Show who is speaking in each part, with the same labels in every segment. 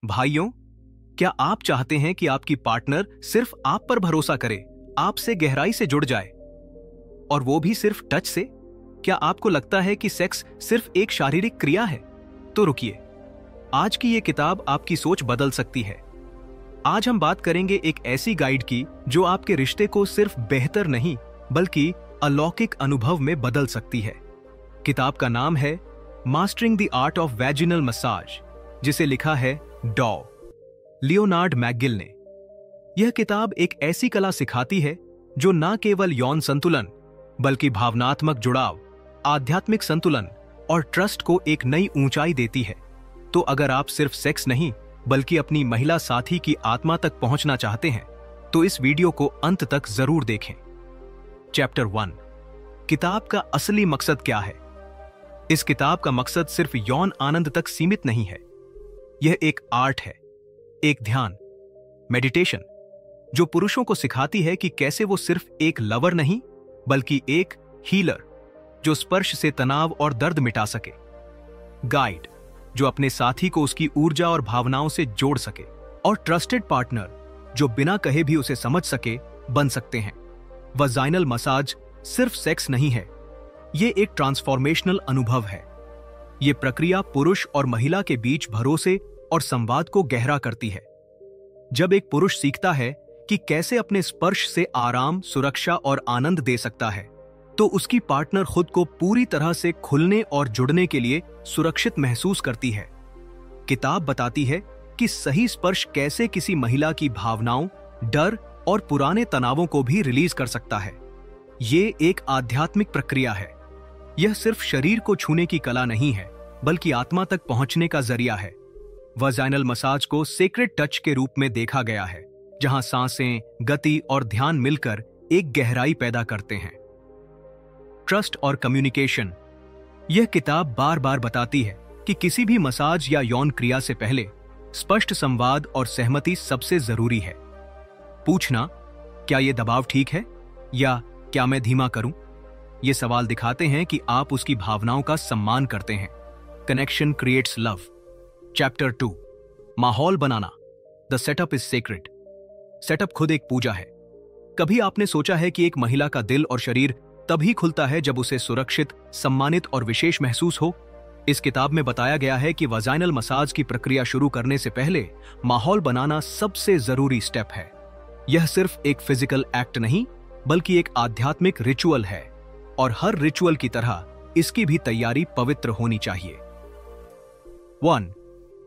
Speaker 1: भाइयों, क्या आप चाहते हैं कि आपकी पार्टनर सिर्फ आप पर भरोसा करे, आपसे गहराई से जुड़ जाए, और वो भी सिर्फ टच से? क्या आपको लगता है कि सेक्स सिर्फ एक शारीरिक क्रिया है? तो रुकिए, आज की ये किताब आपकी सोच बदल सकती है। आज हम बात करेंगे एक ऐसी गाइड की जो आपके रिश्ते को सिर्फ बेहतर नहीं बल्कि अलौकिक अनुभव में बदल सकती है। किताब का नाम है mastering the art of vaginal massage, जिसे लिखा है डॉ. लियोनार्ड मैकगिल ने। यह किताब एक ऐसी कला सिखाती है जो न केवल यौन संतुलन बल्कि भावनात्मक जुड़ाव, आध्यात्मिक संतुलन और ट्रस्ट को एक नई ऊंचाई देती है। तो अगर आप सिर्फ सेक्स नहीं बल्कि अपनी महिला साथी की आत्मा तक पहुंचना चाहते हैं तो इस वीडियो को अंत तक जरूर देखें। चैप्टर 1, किताब का असली मकसद क्या है? इस किताब का मकसद सिर्फ यौन आनंद तक सीमित नहीं है। यह एक आर्ट है, एक ध्यान, मेडिटेशन, जो पुरुषों को सिखाती है कि कैसे वो सिर्फ एक लवर नहीं बल्कि एक हीलर, जो स्पर्श से तनाव और दर्द मिटा सके, गाइड, जो अपने साथी को उसकी ऊर्जा और भावनाओं से जोड़ सके, और ट्रस्टेड पार्टनर, जो बिना कहे भी उसे समझ सके, बन सकते हैं। वजाइनल मसाज सिर्फ सेक्स नहीं है, ये एक ट्रांसफॉर्मेशनल अनुभव है। ये प्रक्रिया पुरुष और महिला के बीच भरोसे और संवाद को गहरा करती है। जब एक पुरुष सीखता है कि कैसे अपने स्पर्श से आराम, सुरक्षा और आनंद दे सकता है, तो उसकी पार्टनर खुद को पूरी तरह से खुलने और जुड़ने के लिए सुरक्षित महसूस करती है। किताब बताती है कि सही स्पर्श कैसे किसी महिला की भावनाओं, डर और पुराने तनावों को भी रिलीज कर सकता है। ये एक आध्यात्मिक प्रक्रिया है। यह सिर्फ शरीर को छूने की कला नहीं है बल्कि आत्मा तक पहुंचने का जरिया है। वजाइनल मसाज को सेक्रेड टच के रूप में देखा गया है, जहां सांसें, गति और ध्यान मिलकर एक गहराई पैदा करते हैं। ट्रस्ट और कम्युनिकेशन। यह किताब बार बार बताती है कि किसी भी मसाज या यौन क्रिया से पहले स्पष्ट संवाद और सहमति सबसे जरूरी है। पूछना, क्या यह दबाव ठीक है या क्या मैं धीमा करूं? ये सवाल दिखाते हैं कि आप उसकी भावनाओं का सम्मान करते हैं। Connection creates love. चैप्टर 2, माहौल बनाना, the setup is sacred. Setup खुद एक पूजा है। कभी आपने सोचा है कि एक महिला का दिल और शरीर तभी खुलता है जब उसे सुरक्षित, सम्मानित और विशेष महसूस हो? इस किताब में बताया गया है कि वजाइनल मसाज की प्रक्रिया शुरू करने से पहले माहौल बनाना सबसे जरूरी स्टेप है। यह सिर्फ एक फिजिकल एक्ट नहीं बल्कि एक आध्यात्मिक रिचुअल है, और हर रिचुअल की तरह इसकी भी तैयारी पवित्र होनी चाहिए। 1.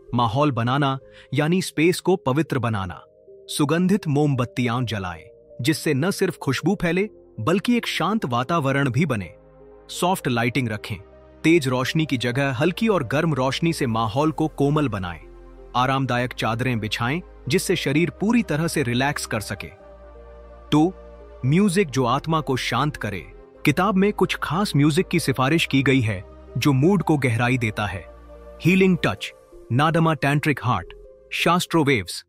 Speaker 1: माहौल बनाना यानी स्पेस को पवित्र बनाना। सुगंधित मोमबत्तियां जलाएं, जिससे न सिर्फ खुशबू फैले बल्कि एक शांत वातावरण भी बने। सॉफ्ट लाइटिंग रखें, तेज रोशनी की जगह हल्की और गर्म रोशनी से माहौल को कोमल बनाएं। आरामदायक चादरें बिछाएं जिससे शरीर पूरी तरह से रिलैक्स कर सके। 2. म्यूजिक जो आत्मा को शांत करे। किताब में कुछ खास म्यूजिक की सिफारिश की गई है जो मूड को गहराई देता है। Healing touch, Nadama tantric heart, Shastro waves,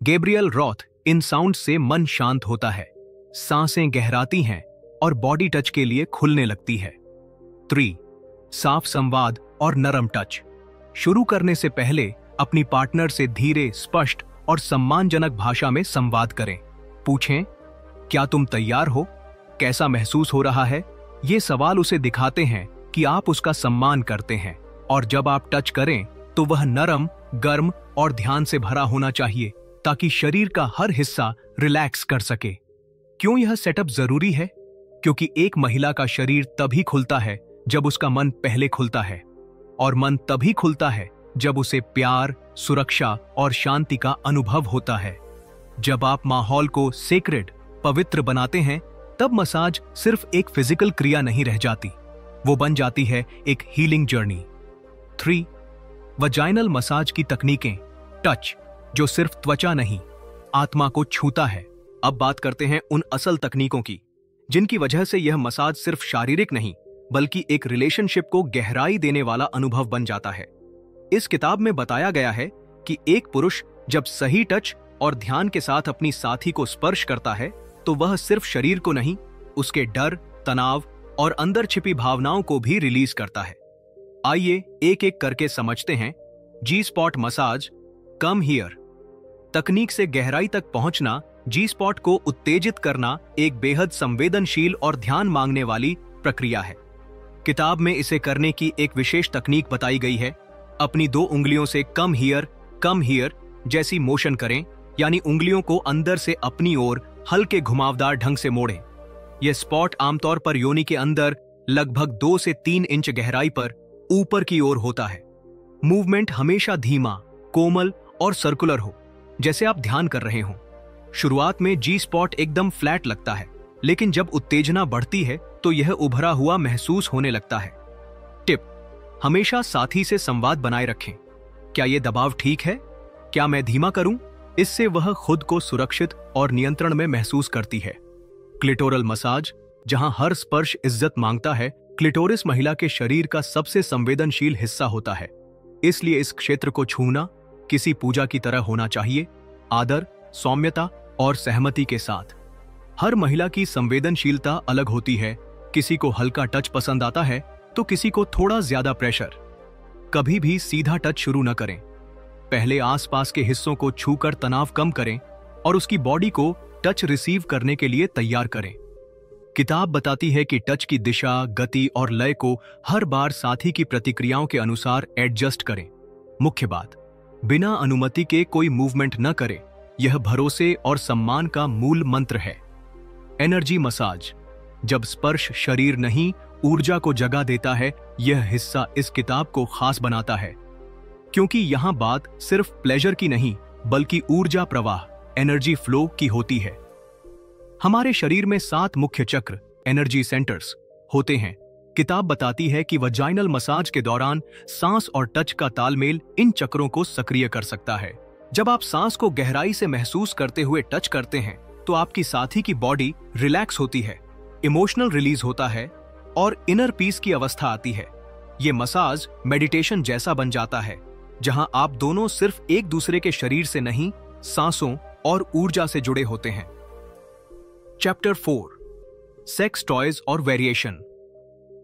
Speaker 1: Gabrielle Roth. इन साउंड से मन शांत होता है, सांसें गहराती हैं और बॉडी टच के लिए खुलने लगती है। 3. साफ संवाद और नरम टच। शुरू करने से पहले अपनी पार्टनर से धीरे, स्पष्ट और सम्मानजनक भाषा में संवाद करें। पूछें, क्या तुम तैयार हो? कैसा महसूस हो रहा है? ये सवाल उसे दिखाते हैं कि आप उसका सम्मान करते हैं, और जब आप टच करें तो वह नरम, गर्म और ध्यान से भरा होना चाहिए ताकि शरीर का हर हिस्सा रिलैक्स कर सके। क्यों यह सेटअप जरूरी है? क्योंकि एक महिला का शरीर तभी खुलता है जब उसका मन पहले खुलता है, और मन तभी खुलता है जब उसे प्यार, सुरक्षा और शांति का अनुभव होता है। जब आप माहौल को सेक्रेड, पवित्र बनाते हैं, तब मसाज सिर्फ एक फिजिकल क्रिया नहीं रह जाती, वो बन जाती है एक हीलिंग जर्नी। 3. वजाइनल मसाज की तकनीकें। टच, जो सिर्फ त्वचा नहीं, आत्मा को छूता है। अब बात करते हैं उन असल तकनीकों की जिनकी वजह से यह मसाज सिर्फ शारीरिक नहीं बल्कि एक रिलेशनशिप को गहराई देने वाला अनुभव बन जाता है। इस किताब में बताया गया है कि एक पुरुष जब सही टच और ध्यान के साथ अपनी साथी को स्पर्श करता है तो वह सिर्फ शरीर को नहीं, उसके डर, तनाव और अंदर छिपी भावनाओं को भी रिलीज करता है। आइए एक एक करके समझते हैं। जी स्पॉट मसाज, कम हियर। तकनीक से गहराई तक पहुंचना, जी स्पॉट को उत्तेजित करना एक बेहद संवेदनशील और ध्यान मांगने वाली प्रक्रिया है। किताब में इसे करने की एक विशेष तकनीक बताई गई है। अपनी 2 उंगलियों से कम हियर जैसी मोशन करें, यानी उंगलियों को अंदर से अपनी ओर हल्के घुमावदार ढंग से मोड़ें। यह स्पॉट आमतौर पर योनि के अंदर लगभग 2 से 3 इंच गहराई पर ऊपर की ओर होता है। मूवमेंट हमेशा धीमा, कोमल और सर्कुलर हो, जैसे आप ध्यान कर रहे हों। शुरुआत में जी स्पॉट एकदम फ्लैट लगता है, लेकिन जब उत्तेजना बढ़ती है तो यह उभरा हुआ महसूस होने लगता है। टिप: हमेशा साथी से संवाद बनाए रखें। क्या यह दबाव ठीक है? क्या मैं धीमा करूं? इससे वह खुद को सुरक्षित और नियंत्रण में महसूस करती है। क्लिटोरल मसाज, जहां हर स्पर्श इज्जत मांगता है। क्लिटोरिस महिला के शरीर का सबसे संवेदनशील हिस्सा होता है, इसलिए इस क्षेत्र को छूना किसी पूजा की तरह होना चाहिए, आदर, सौम्यता और सहमति के साथ। हर महिला की संवेदनशीलता अलग होती है। किसी को हल्का टच पसंद आता है तो किसी को थोड़ा ज्यादा प्रेशर। कभी भी सीधा टच शुरू न करें। पहले आसपास के हिस्सों को छूकर तनाव कम करें और उसकी बॉडी को टच रिसीव करने के लिए तैयार करें। किताब बताती है कि टच की दिशा, गति और लय को हर बार साथी की प्रतिक्रियाओं के अनुसार एडजस्ट करें। मुख्य बात, बिना अनुमति के कोई मूवमेंट न करें। यह भरोसे और सम्मान का मूल मंत्र है। एनर्जी मसाज, जब स्पर्श शरीर नहीं ऊर्जा को जगा देता है, यह हिस्सा इस किताब को खास बनाता है, क्योंकि यहां बात सिर्फ प्लेजर की नहीं बल्कि ऊर्जा प्रवाह, एनर्जी फ्लो की होती है। हमारे शरीर में 7 मुख्य चक्र, एनर्जी सेंटर्स होते हैं। किताब बताती है कि वजाइनल मसाज के दौरान सांस और टच का तालमेल इन चक्रों को सक्रिय कर सकता है। जब आप सांस को गहराई से महसूस करते हुए टच करते हैं तो आपकी साथी की बॉडी रिलैक्स होती है, इमोशनल रिलीज होता है और इनर पीस की अवस्था आती है। ये मसाज मेडिटेशन जैसा बन जाता है, जहां आप दोनों सिर्फ एक दूसरे के शरीर से नहीं, सांसों और ऊर्जा से जुड़े होते हैं। चैप्टर 4, सेक्स टॉयज और वेरिएशन।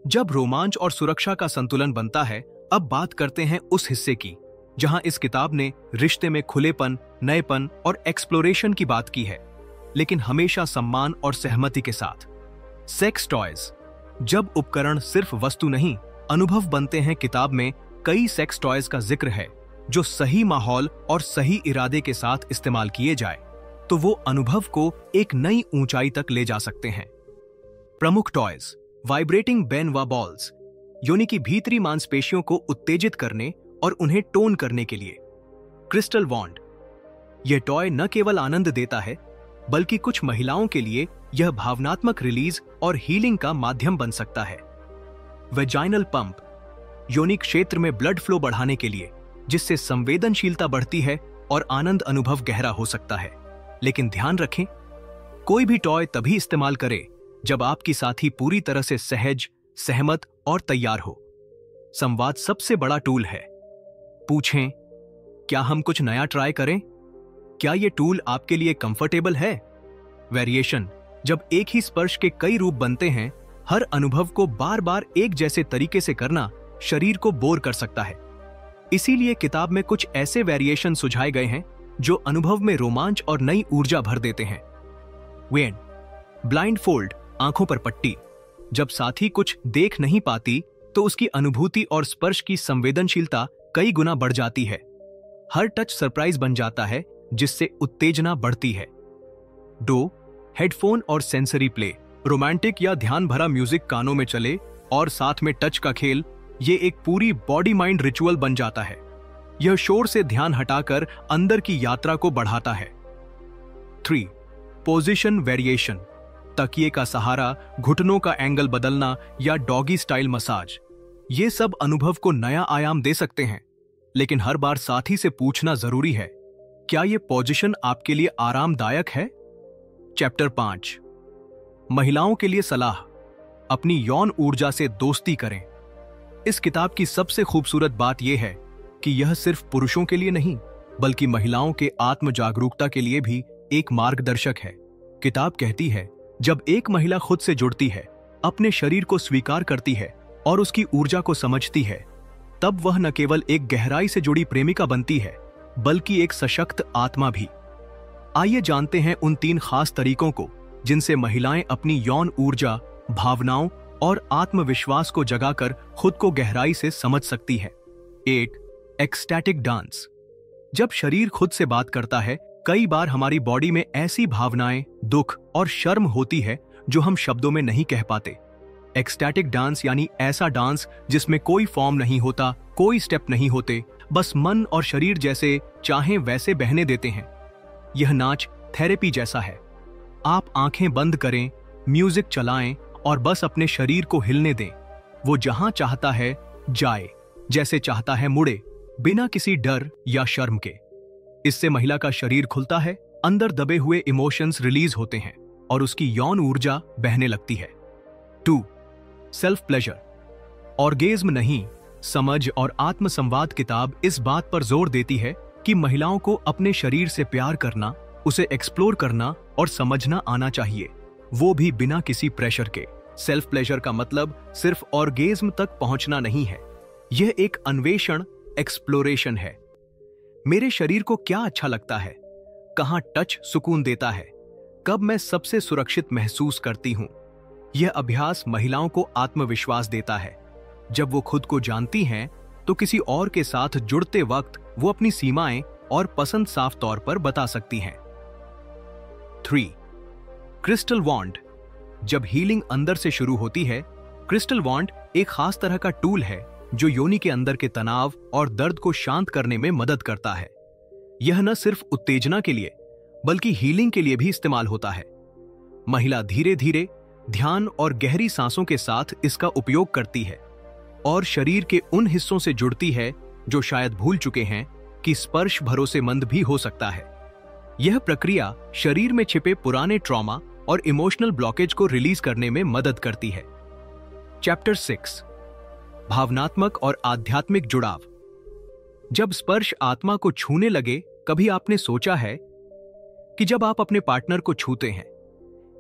Speaker 1: जब रोमांच और सुरक्षा का संतुलन बनता है, अब बात करते हैं उस हिस्से की जहां इस किताब ने रिश्ते में खुलेपन, नएपन और एक्सप्लोरेशन की बात की है, लेकिन हमेशा सम्मान और सहमति के साथ। सेक्स टॉयज, जब उपकरण सिर्फ वस्तु नहीं अनुभव बनते हैं। किताब में कई सेक्स टॉयज का जिक्र है जो सही माहौल और सही इरादे के साथ इस्तेमाल किए जाए तो वो अनुभव को एक नई ऊंचाई तक ले जा सकते हैं। प्रमुख टॉयज, वाइब्रेटिंग बेन वा बॉल्स, योनि की भीतरी मांसपेशियों को उत्तेजित करने और उन्हें टोन करने के लिए। क्रिस्टल वॉन्ड, यह टॉय न केवल आनंद देता है बल्कि कुछ महिलाओं के लिए यह भावनात्मक रिलीज और हीलिंग का माध्यम बन सकता है। वेजाइनल पंप, योनि क्षेत्र में ब्लड फ्लो बढ़ाने के लिए, जिससे संवेदनशीलता बढ़ती है और आनंद अनुभव गहरा हो सकता है। लेकिन ध्यान रखें, कोई भी टॉय तभी इस्तेमाल करें जब आपकी साथी पूरी तरह से सहज, सहमत और तैयार हो। संवाद सबसे बड़ा टूल है। पूछें, क्या हम कुछ नया ट्राई करें? क्या यह टूल आपके लिए कंफर्टेबल है? वेरिएशन, जब एक ही स्पर्श के कई रूप बनते हैं, हर अनुभव को बार बार एक जैसे तरीके से करना शरीर को बोर कर सकता है। इसीलिए किताब में कुछ ऐसे वेरिएशन सुझाए गए हैं जो अनुभव में रोमांच और नई ऊर्जा भर देते हैं। वेन, ब्लाइंड फोल्ड, आंखों पर पट्टी, जब साथी कुछ देख नहीं पाती तो उसकी अनुभूति और स्पर्श की संवेदनशीलता कई गुना बढ़ जाती है। हर टच सरप्राइज बन जाता है, जिससे उत्तेजना बढ़ती है। डो, हेडफोन और सेंसरी प्ले, रोमांटिक या ध्यान भरा म्यूजिक कानों में चले और साथ में टच का खेल, ये एक पूरी बॉडी माइंड रिचुअल बन जाता है। यह शोर से ध्यान हटाकर अंदर की यात्रा को बढ़ाता है। 3, पोजीशन वेरिएशन, तकिए का सहारा, घुटनों का एंगल बदलना या डॉगी स्टाइल मसाज, ये सब अनुभव को नया आयाम दे सकते हैं। लेकिन हर बार साथी से पूछना जरूरी है, क्या यह पोजीशन आपके लिए आरामदायक है? चैप्टर 5, महिलाओं के लिए सलाह, अपनी यौन ऊर्जा से दोस्ती करें। इस किताब की सबसे खूबसूरत बात यह है कि यह सिर्फ पुरुषों के लिए नहीं बल्कि महिलाओं के आत्म जागरूकता के लिए भी एक मार्गदर्शक है। किताब कहती है, जब एक महिला खुद से जुड़ती है, अपने शरीर को स्वीकार करती है और उसकी ऊर्जा को समझती है, तब वह न केवल एक गहराई से जुड़ी प्रेमिका बनती है बल्कि एक सशक्त आत्मा भी। आइए जानते हैं उन 3 खास तरीकों को जिनसे महिलाएं अपनी यौन ऊर्जा, भावनाओं और आत्मविश्वास को जगाकर खुद को गहराई से समझ सकती है। 1. Ecstatic dance. जब शरीर खुद से बात करता है, कई बार हमारी बॉडी में ऐसी भावनाएं, दुख और शर्म होती है जो हम शब्दों में नहीं कह पाते। एक्सटैटिक डांस यानी ऐसा डांस जिसमें कोई फॉर्म नहीं होता, कोई स्टेप नहीं होते, बस मन और शरीर जैसे चाहें वैसे बहने देते हैं। यह नाच थेरेपी जैसा है। आप आंखें बंद करें, म्यूजिक चलाएं और बस अपने शरीर को हिलने दें। वो जहां चाहता है जाए, जैसे चाहता है मुड़े, बिना किसी डर या शर्म के। इससे महिला का शरीर खुलता है, अंदर दबे हुए इमोशंस रिलीज होते हैं और उसकी यौन ऊर्जा बहने लगती है। 2. Self pleasure. ऑर्गेज्म नहीं, समझ और आत्मसंवाद किताब इस बात पर जोर देती है कि महिलाओं को अपने शरीर से प्यार करना, उसे एक्सप्लोर करना और समझना आना चाहिए, वो भी बिना किसी प्रेशर के। सेल्फ प्लेजर का मतलब सिर्फ ऑर्गेज्म तक पहुंचना नहीं है। यह एक अन्वेषण, एक्सप्लोरेशन है। मेरे शरीर को क्या अच्छा लगता है, कहां टच सुकून देता है, कब मैं सबसे सुरक्षित महसूस करती हूं। यह अभ्यास महिलाओं को आत्मविश्वास देता है। जब वो खुद को जानती हैं, तो किसी और के साथ जुड़ते वक्त वो अपनी सीमाएं और पसंद साफ तौर पर बता सकती हैं। 3. क्रिस्टल वॉन्ड। जब हीलिंग अंदर से शुरू होती है, क्रिस्टल वॉन्ड एक खास तरह का टूल है जो योनि के अंदर के तनाव और दर्द को शांत करने में मदद करता है। यह न सिर्फ उत्तेजना के लिए बल्कि हीलिंग के लिए भी इस्तेमाल होता है। महिला धीरे धीरे ध्यान और गहरी सांसों के साथ इसका उपयोग करती है और शरीर के उन हिस्सों से जुड़ती है जो शायद भूल चुके हैं कि स्पर्श भरोसेमंद भी हो सकता है। यह प्रक्रिया शरीर में छिपे पुराने ट्रॉमा और इमोशनल ब्लॉकेज को रिलीज करने में मदद करती है। चैप्टर 6, भावनात्मक और आध्यात्मिक जुड़ाव। जब स्पर्श आत्मा को छूने लगे, कभी आपने सोचा है कि जब आप अपने पार्टनर को छूते हैं,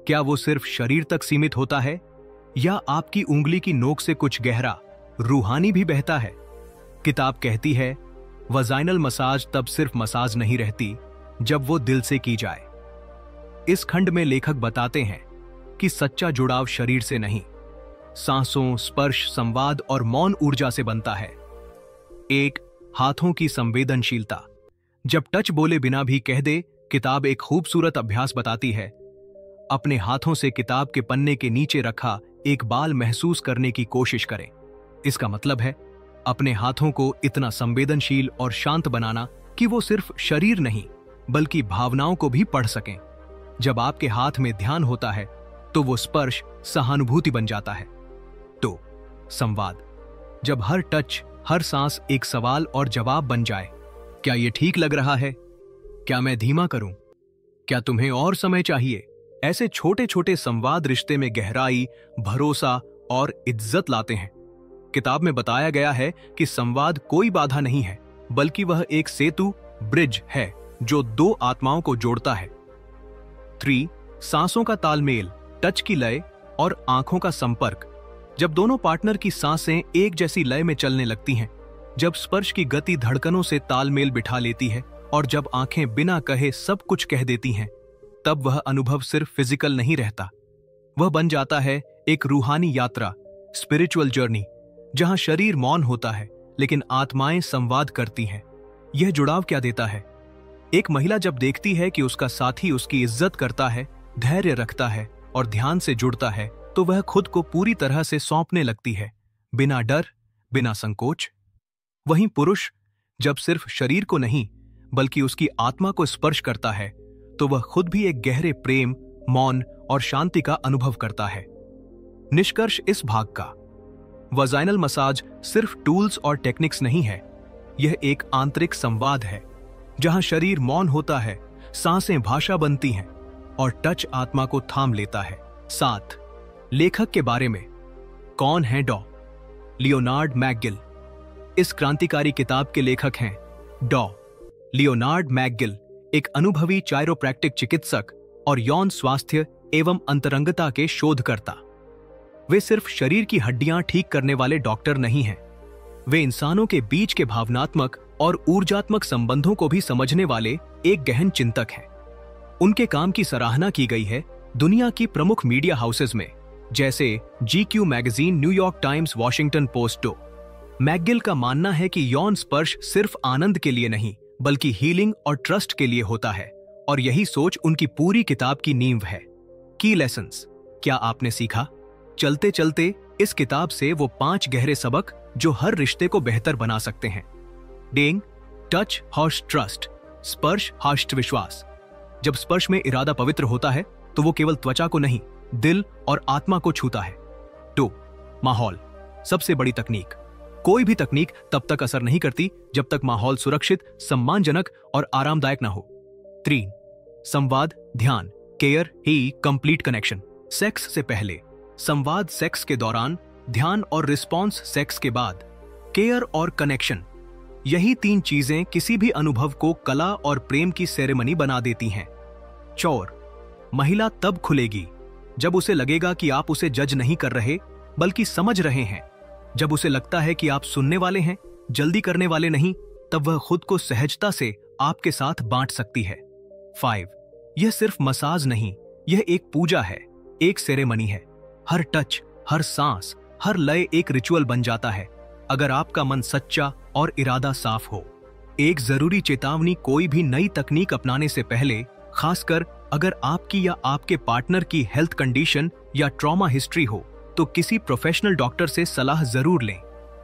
Speaker 1: क्या वो सिर्फ शरीर तक सीमित होता है या आपकी उंगली की नोक से कुछ गहरा, रूहानी भी बहता है? किताब कहती है, वजाइनल मसाज तब सिर्फ मसाज नहीं रहती जब वो दिल से की जाए। इस खंड में लेखक बताते हैं कि सच्चा जुड़ाव शरीर से नहीं, सांसों, स्पर्श, संवाद और मौन ऊर्जा से बनता है। 1. हाथों की संवेदनशीलता। जब टच बोले बिना भी कह दे, किताब एक खूबसूरत अभ्यास बताती है। अपने हाथों से किताब के पन्ने के नीचे रखा एक बाल महसूस करने की कोशिश करें। इसका मतलब है अपने हाथों को इतना संवेदनशील और शांत बनाना कि वो सिर्फ शरीर नहीं बल्कि भावनाओं को भी पढ़ सकें। जब आपके हाथ में ध्यान होता है तो वो स्पर्श सहानुभूति बन जाता है। तो संवाद। जब हर टच, हर सांस एक सवाल और जवाब बन जाए, क्या ये ठीक लग रहा है? क्या मैं धीमा करूं? क्या तुम्हें और समय चाहिए? ऐसे छोटे छोटे संवाद रिश्ते में गहराई, भरोसा और इज्जत लाते हैं। किताब में बताया गया है कि संवाद कोई बाधा नहीं है, बल्कि वह एक सेतु, ब्रिज है जो 2 आत्माओं को जोड़ता है। 3. सांसों का तालमेल, टच की लय और आंखों का संपर्क। जब दोनों पार्टनर की सांसें एक जैसी लय में चलने लगती हैं, जब स्पर्श की गति धड़कनों से तालमेल बिठा लेती है और जब आंखें बिना कहे सब कुछ कह देती हैं, तब वह अनुभव सिर्फ फिजिकल नहीं रहता, वह बन जाता है एक रूहानी यात्रा, स्पिरिचुअल जर्नी, जहां शरीर मौन होता है लेकिन आत्माएं संवाद करती हैं। यह जुड़ाव क्या देता है? एक महिला जब देखती है कि उसका साथी उसकी इज्जत करता है, धैर्य रखता है और ध्यान से जुड़ता है, तो वह खुद को पूरी तरह से सौंपने लगती है, बिना डर, बिना संकोच। वहीं पुरुष जब सिर्फ शरीर को नहीं बल्कि उसकी आत्मा को स्पर्श करता है, तो वह खुद भी एक गहरे प्रेम, मौन और शांति का अनुभव करता है। निष्कर्ष इस भाग का, वजाइनल मसाज सिर्फ टूल्स और टेक्निक्स नहीं है, यह एक आंतरिक संवाद है जहां शरीर मौन होता है, सांसें भाषा बनती हैं और टच आत्मा को थाम लेता है। 7. लेखक के बारे में। कौन है डॉ. Leonard McGill? इस क्रांतिकारी किताब के लेखक हैं डॉ. लियोनार्ड मैकगिल, एक अनुभवी चायरोप्रैक्टिक चिकित्सक और यौन स्वास्थ्य एवं अंतरंगता के शोधकर्ता। वे सिर्फ शरीर की हड्डियां ठीक करने वाले डॉक्टर नहीं हैं, वे इंसानों के बीच के भावनात्मक और ऊर्जात्मक संबंधों को भी समझने वाले एक गहन चिंतक हैं। उनके काम की सराहना की गई है दुनिया की प्रमुख मीडिया हाउसेज में, जैसे GQ magazine, New York times, Washington post. McGill का मानना है कि यौन स्पर्श सिर्फ आनंद के लिए नहीं बल्कि हीलिंग और ट्रस्ट के लिए होता है, और यही सोच उनकी पूरी किताब की नींव है। की लेसन्स, क्या आपने सीखा? चलते चलते इस किताब से वो 5 गहरे सबक जो हर रिश्ते को बेहतर बना सकते हैं। डेंग, टच हर्ष ट्रस्ट, स्पर्श हर्ष विश्वास। जब स्पर्श में इरादा पवित्र होता है तो वो केवल त्वचा को नहीं, दिल और आत्मा को छूता है। 2. माहौल, सबसे बड़ी तकनीक। कोई भी तकनीक तब तक असर नहीं करती जब तक माहौल सुरक्षित, सम्मानजनक और आरामदायक ना हो। 3. संवाद, ध्यान, केयर ही कंप्लीट कनेक्शन। सेक्स से पहले, संवाद सेक्स के दौरान, ध्यान और रिस्पॉन्स सेक्स के बाद, केयर और कनेक्शन। यही 3 चीजें किसी भी अनुभव को कला और प्रेम की सेरेमनी बना देती हैं। 4. महिला तब खुलेगी जब उसे लगेगा कि आप उसे जज नहीं कर रहे बल्कि समझ रहे हैं। जब उसे लगता है कि आप सुनने वाले हैं, जल्दी करने वाले नहीं, तब वह खुद को सहजता से आपके साथ बांट सकती है। 5. यह सिर्फ मसाज नहीं, यह एक पूजा है, एक सेरेमनी है। हर टच, हर सांस, हर लय एक रिचुअल बन जाता है अगर आपका मन सच्चा और इरादा साफ हो। एक जरूरी चेतावनी, कोई भी नई तकनीक अपनाने से पहले, खासकर अगर आपकी या आपके पार्टनर की हेल्थ कंडीशन या ट्रॉमा हिस्ट्री हो, तो किसी प्रोफेशनल डॉक्टर से सलाह जरूर लें।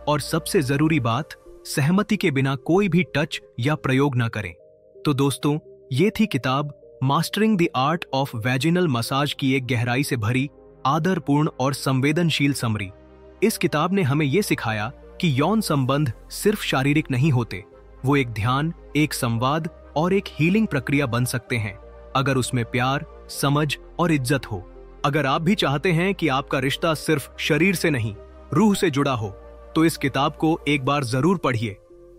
Speaker 1: और सबसे जरूरी बात, सहमति के बिना कोई भी टच या प्रयोग न करें। तो दोस्तों, ये थी किताब mastering the art of vaginal massage की एक गहराई से भरी, आदरपूर्ण और संवेदनशील समरी। इस किताब ने हमें यह सिखाया कि यौन संबंध सिर्फ शारीरिक नहीं होते, वो एक ध्यान, एक संवाद और एक हीलिंग प्रक्रिया बन सकते हैं अगर उसमें प्यार, समझ और इज्जत हो। अगर आप भी चाहते हैं कि आपका रिश्ता सिर्फ शरीर से नहीं, रूह से जुड़ा हो, तो इस किताब को एक बार जरूर पढ़िए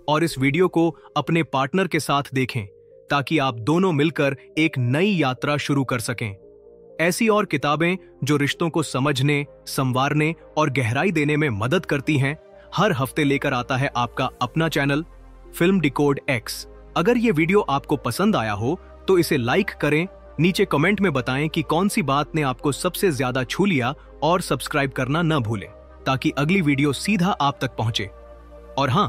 Speaker 1: और इस वीडियो को अपने पार्टनर के साथ देखें ताकि आप दोनों मिलकर एक नई यात्रा शुरू कर सकें। ऐसी और किताबें जो रिश्तों को समझने, संवारने और गहराई देने में मदद करती हैं, हर हफ्ते लेकर आता है आपका अपना चैनल फिल्म डिकोड एक्स। अगर ये वीडियो आपको पसंद आया हो तो इसे लाइक करें, नीचे कमेंट में बताएं कि कौन सी बात ने आपको सबसे ज्यादा छू लिया, और सब्सक्राइब करना न भूलें ताकि अगली वीडियो सीधा आप तक पहुंचे। और हां,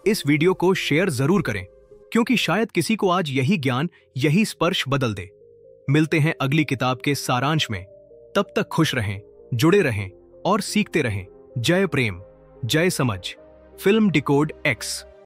Speaker 1: इस वीडियो को शेयर जरूर करें क्योंकि शायद किसी को आज यही ज्ञान, यही स्पर्श बदल दे। मिलते हैं अगली किताब के सारांश में। तब तक खुश रहें, जुड़े रहें और सीखते रहें। जय प्रेम, जय समझ। Film decode x.